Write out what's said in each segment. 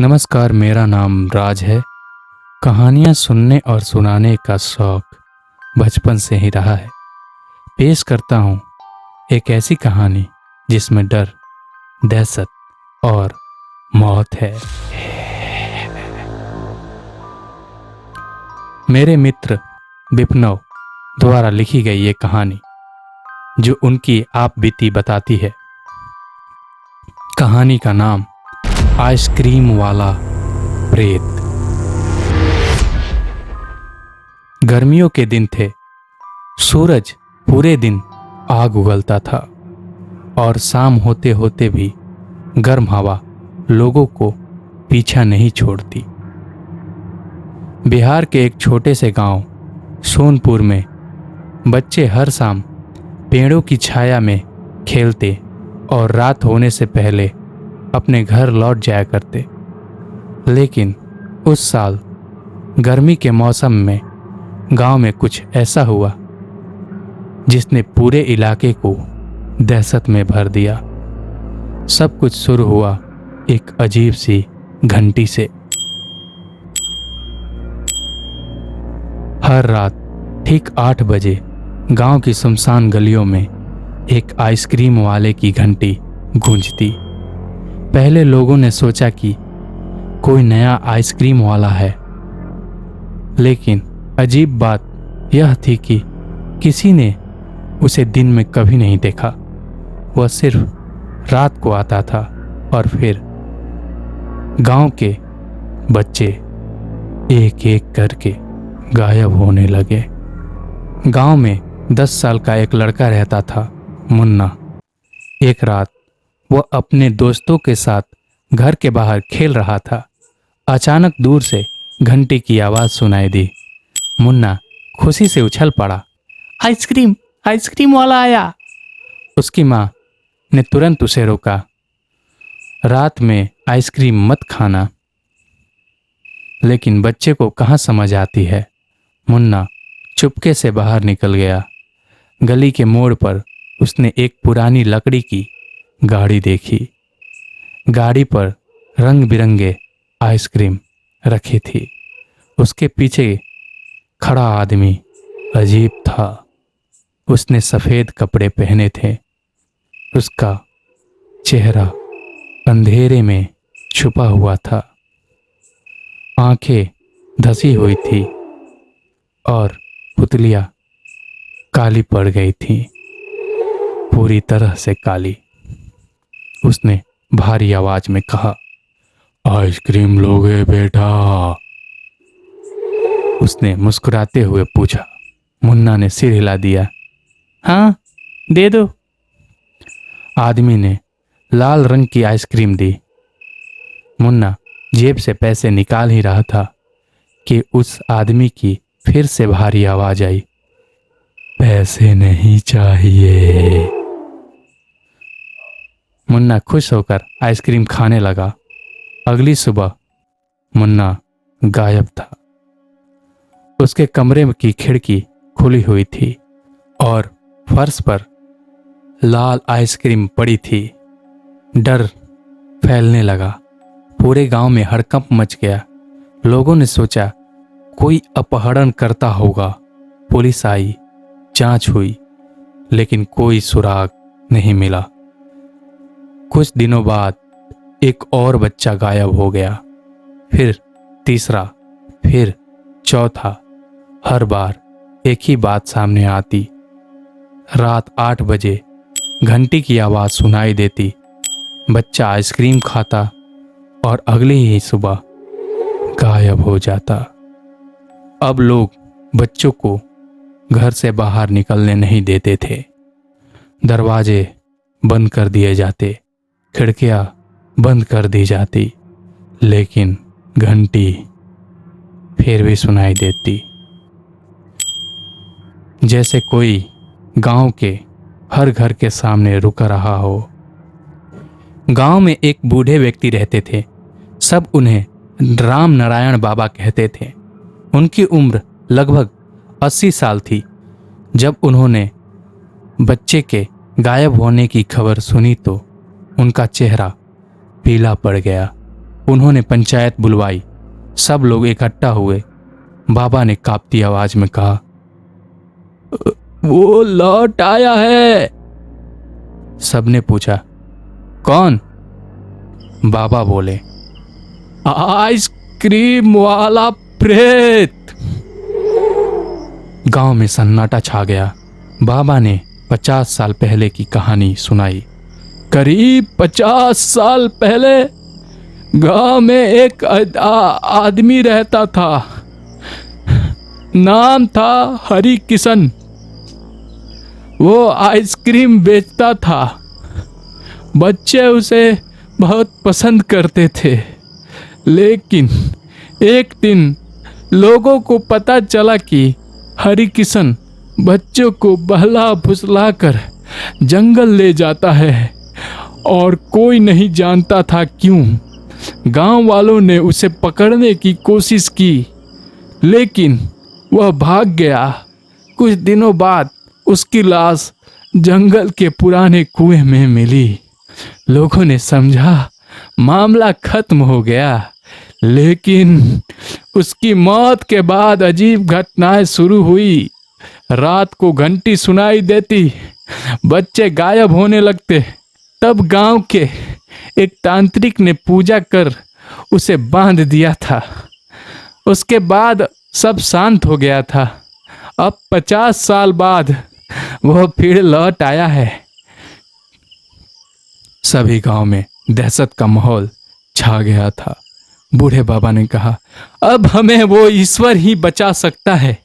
नमस्कार, मेरा नाम राज है। कहानियाँ सुनने और सुनाने का शौक बचपन से ही रहा है। पेश करता हूँ एक ऐसी कहानी जिसमें डर, दहशत और मौत है। मेरे मित्र विपनव द्वारा लिखी गई ये कहानी जो उनकी आप बीती बताती है। कहानी का नाम आइसक्रीम वाला प्रेत। गर्मियों के दिन थे। सूरज पूरे दिन आग उगलता था और शाम होते होते भी गर्म हवा लोगों को पीछा नहीं छोड़ती। बिहार के एक छोटे से गांव सोनपुर में बच्चे हर शाम पेड़ों की छाया में खेलते और रात होने से पहले अपने घर लौट जाया करते। लेकिन उस साल गर्मी के मौसम में गांव में कुछ ऐसा हुआ जिसने पूरे इलाके को दहशत में भर दिया। सब कुछ शुरू हुआ एक अजीब सी घंटी से। हर रात ठीक 8 बजे गांव की सुनसान गलियों में एक आइसक्रीम वाले की घंटी गूंजती। पहले लोगों ने सोचा कि कोई नया आइसक्रीम वाला है, लेकिन अजीब बात यह थी कि किसी ने उसे दिन में कभी नहीं देखा। वह सिर्फ रात को आता था और फिर गांव के बच्चे एक एक करके गायब होने लगे। गांव में 10 साल का एक लड़का रहता था, मुन्ना। एक रात वह अपने दोस्तों के साथ घर के बाहर खेल रहा था। अचानक दूर से घंटी की आवाज सुनाई दी। मुन्ना खुशी से उछल पड़ा। आइसक्रीम आइसक्रीम वाला आया। उसकी माँ ने तुरंत उसे रोका। रात में आइसक्रीम मत खाना। लेकिन बच्चे को कहाँ समझ आती है। मुन्ना चुपके से बाहर निकल गया। गली के मोड़ पर उसने एक पुरानी लकड़ी की गाड़ी देखी। गाड़ी पर रंग बिरंगे आइसक्रीम रखी थी। उसके पीछे खड़ा आदमी अजीब था। उसने सफेद कपड़े पहने थे। उसका चेहरा अंधेरे में छुपा हुआ था। आंखें धसी हुई थी और पुतलियां काली पड़ गई थी, पूरी तरह से काली। उसने भारी आवाज में कहा, आइसक्रीम लोगे बेटा? उसने मुस्कुराते हुए पूछा। मुन्ना ने सिर हिला दिया। हाँ, दे दो। आदमी ने लाल रंग की आइसक्रीम दी। मुन्ना जेब से पैसे निकाल ही रहा था कि उस आदमी की फिर से भारी आवाज आई, पैसे नहीं चाहिए। मुन्ना खुश होकर आइसक्रीम खाने लगा। अगली सुबह मुन्ना गायब था। उसके कमरे की खिड़की खुली हुई थी और फर्श पर लाल आइसक्रीम पड़ी थी। डर फैलने लगा। पूरे गांव में हड़कंप मच गया। लोगों ने सोचा कोई अपहरण करता होगा। पुलिस आई, जांच हुई, लेकिन कोई सुराग नहीं मिला। कुछ दिनों बाद एक और बच्चा गायब हो गया, फिर तीसरा, फिर चौथा। हर बार एक ही बात सामने आती। रात 8 बजे घंटी की आवाज सुनाई देती। बच्चा आइसक्रीम खाता और अगली ही सुबह गायब हो जाता। अब लोग बच्चों को घर से बाहर निकलने नहीं देते थे। दरवाजे बंद कर दिए जाते, खिड़कियां बंद कर दी जाती, लेकिन घंटी फिर भी सुनाई देती, जैसे कोई गांव के हर घर के सामने रुक रहा हो। गांव में एक बूढ़े व्यक्ति रहते थे। सब उन्हें राम नारायण बाबा कहते थे। उनकी उम्र लगभग 80 साल थी। जब उन्होंने बच्चे के गायब होने की खबर सुनी तो उनका चेहरा पीला पड़ गया। उन्होंने पंचायत बुलवाई। सब लोग इकट्ठा हुए। बाबा ने कांपती आवाज में कहा, वो लौट आया है। सबने पूछा, कौन? बाबा बोले, आइसक्रीम वाला प्रेत। गांव में सन्नाटा छा गया। बाबा ने 50 साल पहले की कहानी सुनाई। करीब 50 साल पहले गांव में एक आदमी रहता था। नाम था हरि किशन। वो आइसक्रीम बेचता था। बच्चे उसे बहुत पसंद करते थे। लेकिन एक दिन लोगों को पता चला कि हरि किशन बच्चों को बहला फुसला कर जंगल ले जाता है और कोई नहीं जानता था क्यों। गांव वालों ने उसे पकड़ने की कोशिश की, लेकिन वह भाग गया। कुछ दिनों बाद उसकी लाश जंगल के पुराने कुएं में मिली। लोगों ने समझा मामला खत्म हो गया, लेकिन उसकी मौत के बाद अजीब घटनाएं शुरू हुई। रात को घंटी सुनाई देती, बच्चे गायब होने लगते। तब गांव के एक तांत्रिक ने पूजा कर उसे बांध दिया था। उसके बाद सब शांत हो गया था। अब 50 साल बाद वह फिर लौट आया है। सभी गांव में दहशत का माहौल छा गया था। बूढ़े बाबा ने कहा, अब हमें वो ईश्वर ही बचा सकता है,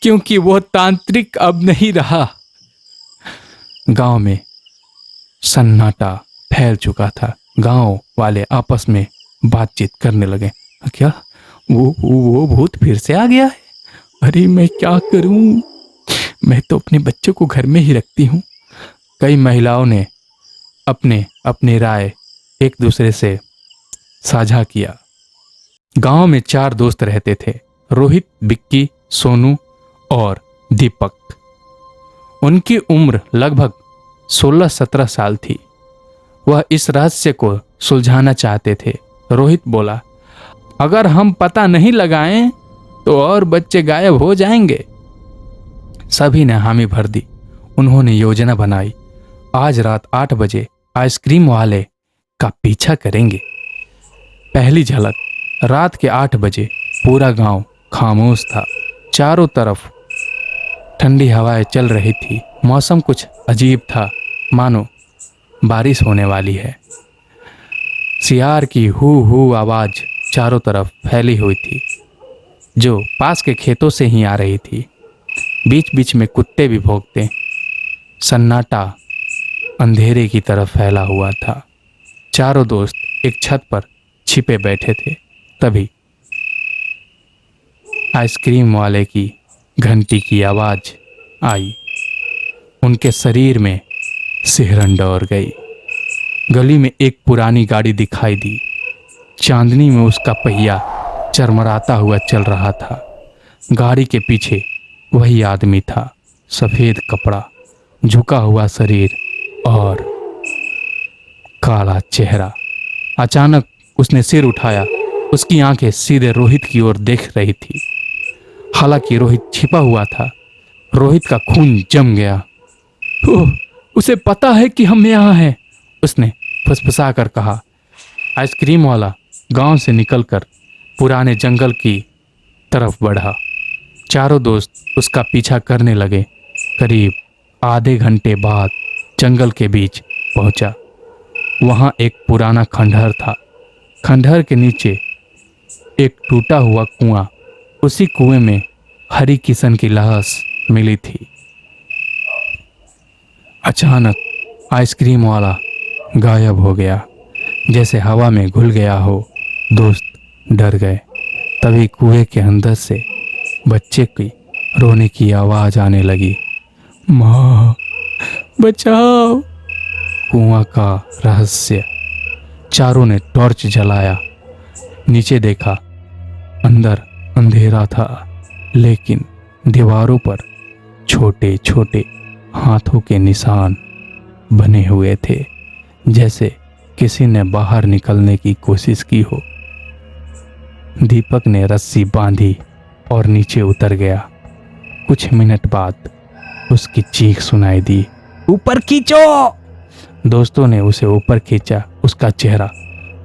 क्योंकि वो तांत्रिक अब नहीं रहा। गांव में सन्नाटा फैल चुका था। गांव वाले आपस में बातचीत करने लगे, क्या वो भूत फिर से आ गया है? अरे मैं क्या करूं? मैं तो अपने बच्चों को घर में ही रखती हूं। कई महिलाओं ने अपने अपने राय एक दूसरे से साझा किया। गांव में 4 दोस्त रहते थे, रोहित, बिक्की, सोनू और दीपक। उनकी उम्र लगभग 16-17 साल थी। वह इस रहस्य को सुलझाना चाहते थे। रोहित बोला, अगर हम पता नहीं लगाएं तो और बच्चे गायब हो जाएंगे। सभी ने हामी भर दी। उन्होंने योजना बनाई, आज रात 8 बजे आइसक्रीम वाले का पीछा करेंगे। पहली झलक, रात के 8 बजे पूरा गांव खामोश था। चारों तरफ ठंडी हवाएं चल रही थी। मौसम कुछ अजीब था, मानो बारिश होने वाली है। सियार की हू आवाज चारों तरफ फैली हुई थी, जो पास के खेतों से ही आ रही थी। बीच बीच में कुत्ते भी भौंकते। सन्नाटा अंधेरे की तरफ फैला हुआ था। चारों दोस्त एक छत पर छिपे बैठे थे। तभी आइसक्रीम वाले की घंटी की आवाज आई। उनके शरीर में सिहरन दौड़ गई। गली में एक पुरानी गाड़ी दिखाई दी। चांदनी में उसका पहिया चरमराता हुआ चल रहा था। गाड़ी के पीछे वही आदमी था, सफेद कपड़ा, झुका हुआ शरीर और काला चेहरा। अचानक उसने सिर उठाया। उसकी आंखें सीधे रोहित की ओर देख रही थी। हालांकि रोहित छिपा हुआ था। रोहित का खून जम गया। ओह, उसे पता है कि हम यहाँ हैं, उसने फुसफुसा कर कहा। आइसक्रीम वाला गांव से निकलकर पुराने जंगल की तरफ बढ़ा। चारों दोस्त उसका पीछा करने लगे। करीब आधे घंटे बाद जंगल के बीच पहुंचा। वहां एक पुराना खंडहर था। खंडहर के नीचे एक टूटा हुआ कुआं। उसी कुएं में हरि किशन की लाश मिली थी। अचानक आइसक्रीम वाला गायब हो गया, जैसे हवा में घुल गया हो। दोस्त डर गए। तभी कुएं के अंदर से बच्चे की रोने की आवाज आने लगी, माँ बचाओ। कुआं का रहस्य। चारों ने टॉर्च जलाया, नीचे देखा। अंदर अंधेरा था, लेकिन दीवारों पर छोटे छोटे हाथों के निशान बने हुए थे, जैसे किसी ने बाहर निकलने की कोशिश की हो। दीपक ने रस्सी बांधी और नीचे उतर गया। कुछ मिनट बाद उसकी चीख सुनाई दी, ऊपर खींचो। दोस्तों ने उसे ऊपर खींचा। उसका चेहरा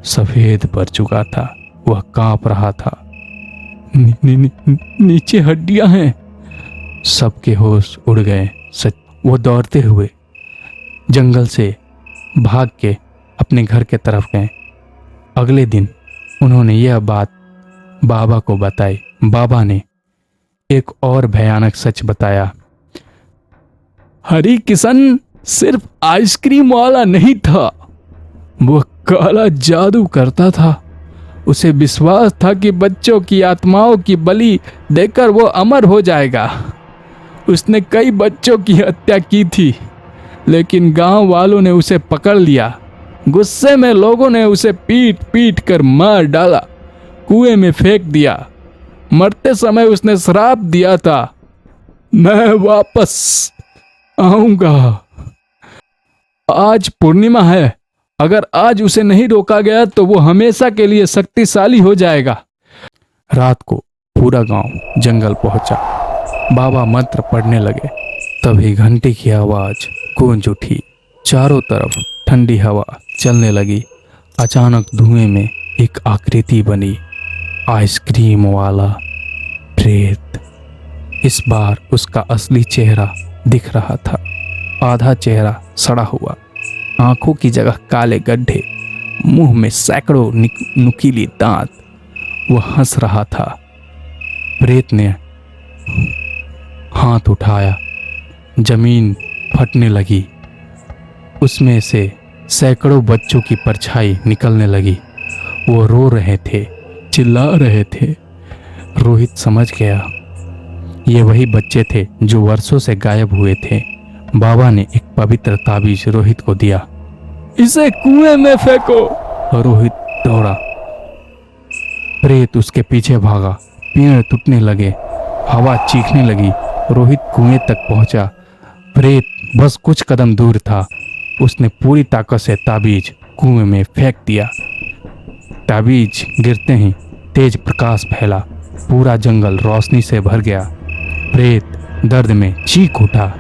सफेद पड़ चुका था, वह कांप रहा था। नीचे हड्डियां हैं। सबके होश उड़ गए। सच, वो दौड़ते हुए जंगल से भाग के अपने घर के तरफ गए। अगले दिन उन्होंने यह बात बाबा को बताई। बाबा ने एक और भयानक सच बताया। हरि किशन सिर्फ आइसक्रीम वाला नहीं था, वो काला जादू करता था। उसे विश्वास था कि बच्चों की आत्माओं की बलि देकर वो अमर हो जाएगा। उसने कई बच्चों की हत्या की थी, लेकिन गांव वालों ने उसे पकड़ लिया। गुस्से में लोगों ने उसे पीट पीट कर मार डाला, कुएं में फेंक दिया। मरते समय उसने श्राप दिया था, मैं वापस आऊंगा। आज पूर्णिमा है, अगर आज उसे नहीं रोका गया तो वो हमेशा के लिए शक्तिशाली हो जाएगा। रात को पूरा गांव जंगल पहुंचा। बाबा मंत्र पढ़ने लगे। तभी घंटी की आवाज गूंज उठी। चारों तरफ ठंडी हवा चलने लगी। अचानक धुएं में एक आकृति बनी, आइसक्रीम वाला प्रेत। इस बार उसका असली चेहरा दिख रहा था। आधा चेहरा सड़ा हुआ, आंखों की जगह काले गड्ढे, मुंह में सैकड़ों नुकीली दांत। वह हंस रहा था। प्रेत ने हाथ उठाया, जमीन फटने लगी। उसमें से सैकड़ों बच्चों की परछाई निकलने लगी। वो रो रहे थे, चिल्ला रहे थे। रोहित समझ गया, ये वही बच्चे थे जो वर्षों से गायब हुए थे। बाबा ने एक पवित्र ताबीज रोहित को दिया। इसे कुएं में फेंको। रोहित दौड़ा। प्रेत उसके पीछे भागा। पेड़ टूटने लगे, हवा चीखने लगी। रोहित कुएं तक पहुंचा। प्रेत बस कुछ कदम दूर था। उसने पूरी ताकत से ताबीज कुएं में फेंक दिया। ताबीज गिरते ही तेज प्रकाश फैला। पूरा जंगल रोशनी से भर गया। प्रेत दर्द में चीख उठा।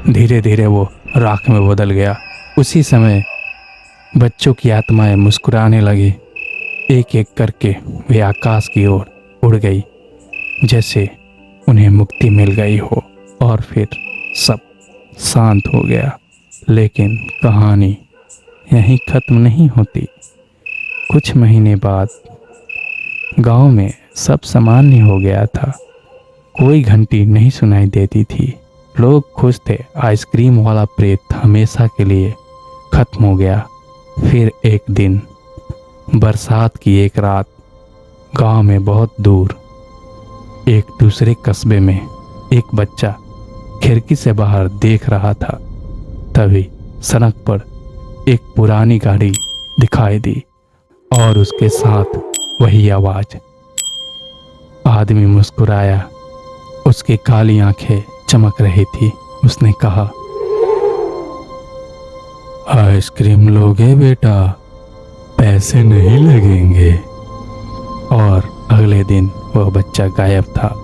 धीरे धीरे वो राख में बदल गया। उसी समय बच्चों की आत्माएं मुस्कुराने लगी। एक एक करके वे आकाश की ओर उड़ गई, जैसे उन्हें मुक्ति मिल गई हो। और फिर सब शांत हो गया। लेकिन कहानी यहीं खत्म नहीं होती। कुछ महीने बाद गांव में सब सामान्य हो गया था। कोई घंटी नहीं सुनाई देती थी। लोग खुश थे। आइसक्रीम वाला प्रेत हमेशा के लिए खत्म हो गया। फिर एक दिन बरसात की एक रात, गांव में बहुत दूर एक दूसरे कस्बे में एक बच्चा खिड़की से बाहर देख रहा था। तभी सड़क पर एक पुरानी गाड़ी दिखाई दी और उसके साथ वही आवाज। आदमी मुस्कुराया। उसकी काली आंखें चमक रही थी। उसने कहा, आइसक्रीम लोगे बेटा, पैसे नहीं लगेंगे। और अगले दिन वह बच्चा गायब था।